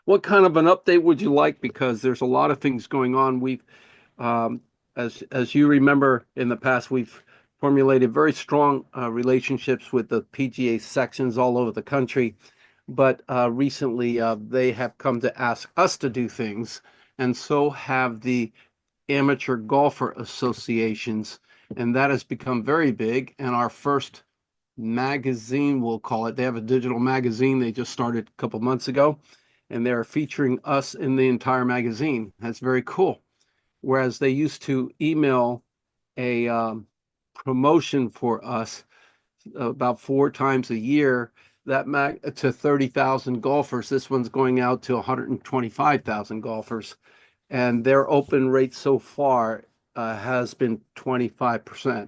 What kind of an update would you like? Because there's a lot of things going on. Um, as you remember in the past, we've formulated very strong relationships with the PGA sections all over the country. But recently, they have come to ask us to do things, and so have the amateur golfer associations, and that has become very big. And our first magazine, we'll call it, they have a digital magazine they just started a couple months ago, and they're featuring us in the entire magazine. That's very cool. Whereas they used to email a promotion for us about 4 times a year, that to 30,000 golfers. This one's going out to 125,000 golfers, and their open rate so far has been 25%.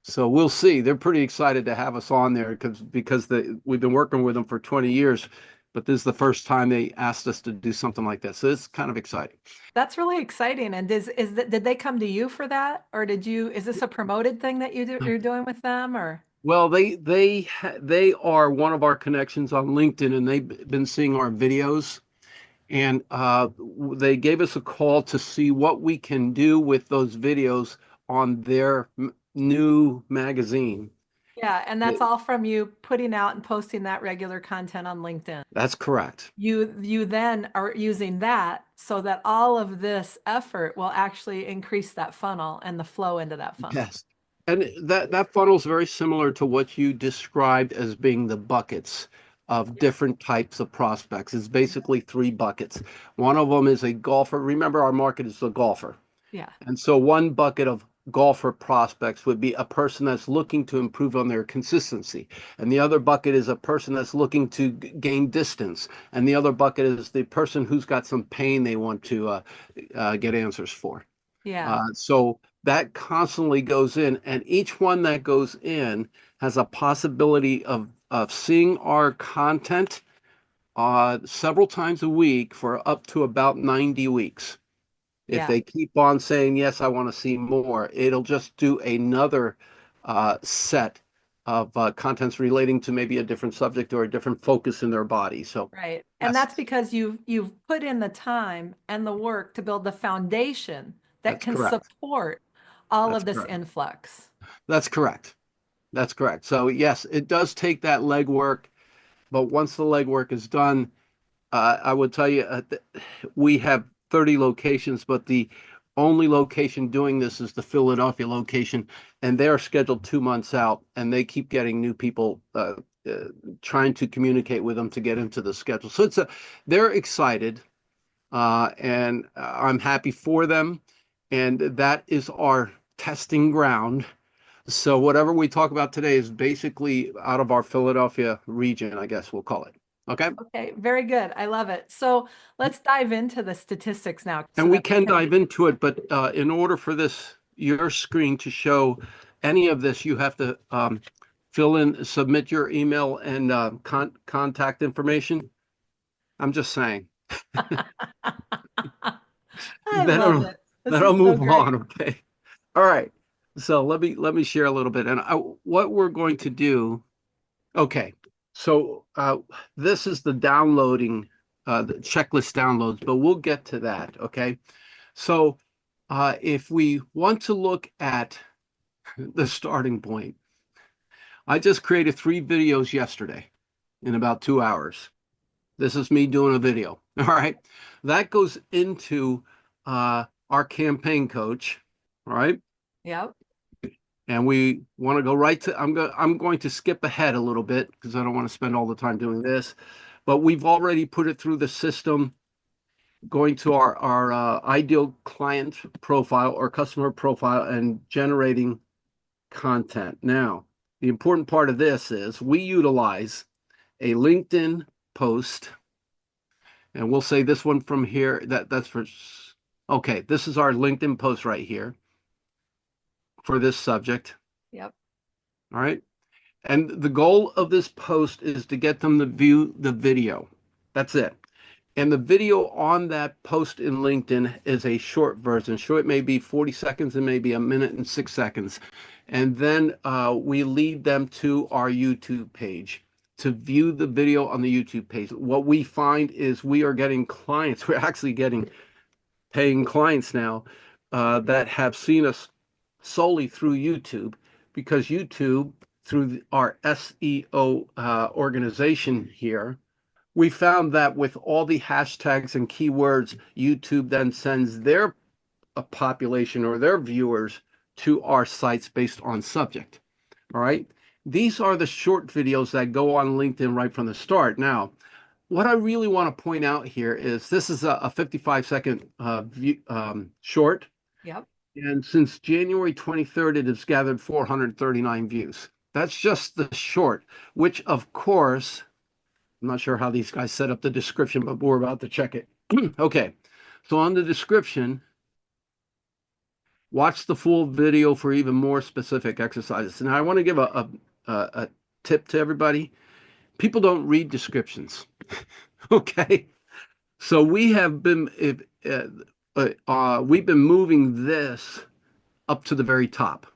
So we'll see. They're pretty excited to have us on there because we've been working with them for 20 years, but this is the first time they asked us to do something like this. So it's kind of exciting. That's really exciting. And did they come to you for that, or is this a promoted thing that you're doing with them, or? Well, they are one of our connections on LinkedIn, and they've been seeing our videos, and they gave us a call to see what we can do with those videos on their new magazine. Yeah, and that's all from you putting out and posting that regular content on LinkedIn. That's correct. You then are using that so that all of this effort will actually increase that funnel and the flow into that funnel. Yes. And that funnel is very similar to what you described as being the buckets of Yeah. different types of prospects. It's basically three buckets. One of them is a golfer. Remember, our market is the golfer. Yeah. And so one bucket of golfer prospects would be a person that's looking to improve on their consistency. And the other bucket is a person that's looking to gain distance. And the other bucket is the person who's got some pain they want to get answers for. Yeah. So that constantly goes in, and each one that goes in has a possibility of seeing our content several times a week for up to about 90 weeks. If Yeah. they keep on saying, yes, I want to see more, it'll just do another set of contents relating to maybe a different subject or a different focus in their body. So, Right. And yes, that's because you've put in the time and the work to build the foundation that that's can correct. support all That's of this correct. influx. That's correct. That's correct. So, yes, it does take that legwork, but once the legwork is done, I would tell you we have 30 locations, but the only location doing this is the Philadelphia location, and they are scheduled 2 months out, and they keep getting new people uh, trying to communicate with them to get into the schedule. So they're excited, and I'm happy for them, and that is our testing ground. So whatever we talk about today is basically out of our Philadelphia region, I guess we'll call it. Okay. Okay, very good. I love it. So let's dive into the statistics now so And we that we can can. dive into it, but in order for your screen to show any of this, you have to submit your email and contact information. I'm just saying. I Then love it. This then I'll is so move great. on. Okay. All right. So let me share a little bit. And what we're going to do. Okay. So this is the downloading, the checklist downloads, but we'll get to that. Okay. So if we want to look at the starting point, I just created 3 videos yesterday in about 2 hours. This is me doing a video. All right. That goes into our campaign coach. All right. Yep. And we want to go right to, I'm going to skip ahead a little bit because I don't want to spend all the time doing this, but we've already put it through the system, going to our ideal client profile or customer profile and generating content. Now, the important part of this is we utilize a LinkedIn post, and we'll say this one from here. That's for okay. This is our LinkedIn post right here for this subject. Yep. All right. And the goal of this post is to get them to view the video. That's it. And the video on that post in LinkedIn is a short version. So it may be 40 seconds and maybe a minute and 6 seconds. And then we lead them to our YouTube page. to view the video on the YouTube page. What we find is we are getting clients. We're actually getting paying clients now that have seen us solely through YouTube because YouTube, through our SEO organization here, we found that with all the hashtags and keywords, YouTube then sends their population or their viewers to our sites based on subject. All right. These are the short videos that go on LinkedIn right from the start. Now, what I really want to point out here is this is a 55-second short. Yep. And since January 23rd, it has gathered 439 views. That's just the short, which of course, I'm not sure how these guys set up the description, but we're about to check it. Okay. So on the description, watch the full video for even more specific exercises. Now, I want to give a tip to everybody. People don't read descriptions. Okay. So we have been we've been moving this up to the very top,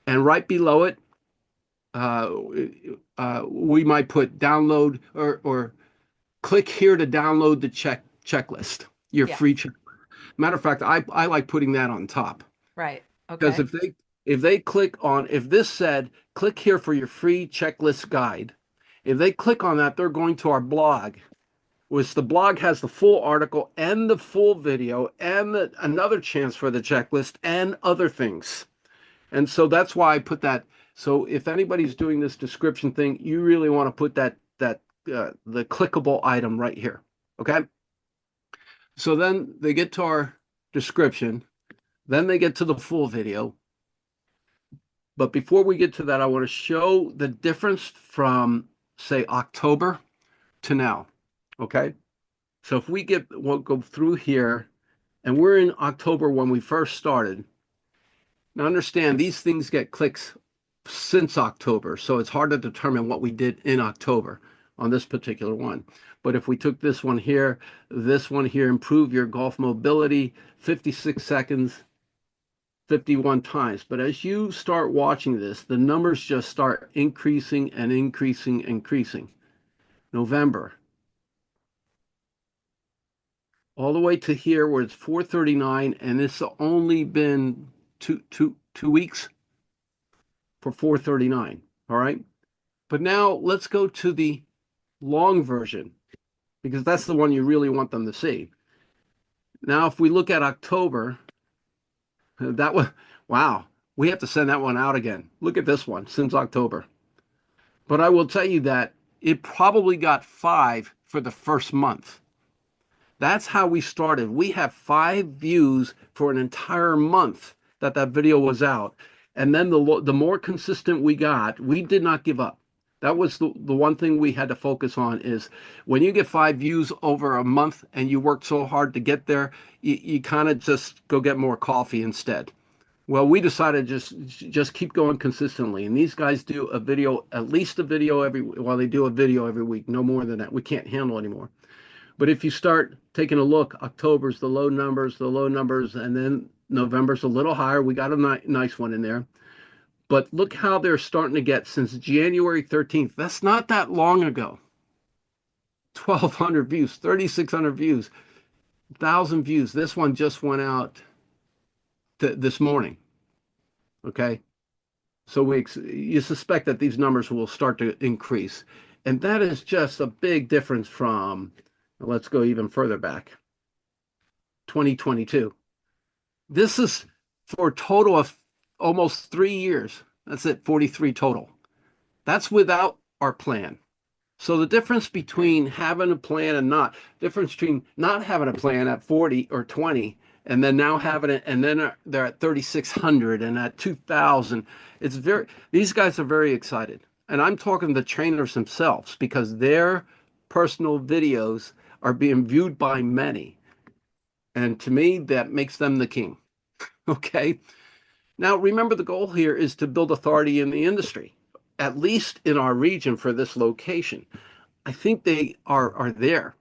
and right below it, we might put download or click here to download the checklist, your Yeah. free check. Matter of fact, I like putting that on top Right. because Okay. if they click on if this said click here for your free checklist guide, if they click on that, they're going to our blog, which the blog has the full article and the full video and another chance for the checklist and other things. And so that's why I put that. So if anybody's doing this description thing, you really want to put that the clickable item right here. Okay. So then they get to our description, then they get to the full video. But before we get to that, I want to show the difference from, say, October to now. Okay. So if we'll go through here, and we're in October when we first started. Now understand these things get clicks since October, so it's hard to determine what we did in October on this particular one. But if we took this one here, improve your golf mobility, 56 seconds, 51 times. But as you start watching this, the numbers just start increasing and increasing, increasing. November, all the way to here where it's 439, and it's only been two weeks for 439. All right. But now let's go to the long version because that's the one you really want them to see. Now, if we look at October, that one, wow, we have to send that one out again. Look at this one since October. But I will tell you that it probably got 5 for the first month. That's how we started. We have 5 views for an entire month that video was out. And then the more consistent we got, we did not give up. That was the one thing we had to focus on is when you get 5 views over a month and you work so hard to get there, you kind of just go get more coffee instead. Well, we decided just keep going consistently. And these guys do a video, at least a video they do a video every week, no more than that. We can't handle anymore. But if you start taking a look, October's the low numbers, and then November's a little higher. We got a nice one in there. But look how they're starting to get since January 13th. That's not that long ago. 1,200 views, 3,600 views, 1,000 views. This one just went out this morning. Okay. So you suspect that these numbers will start to increase. And that is just a big difference from, let's go even further back, 2022. This is for a total of almost 3 years. That's it, 43 total. That's without our plan. So the difference between having a plan and difference between not having a plan at 40 or 20, and then now having it, and then they're at 3,600 and at 2,000. These guys are very excited. And I'm talking the trainers themselves because their personal videos are being viewed by many. And to me, that makes them the king. Okay. Now, remember, the goal here is to build authority in the industry, at least in our region for this location. I think they are there.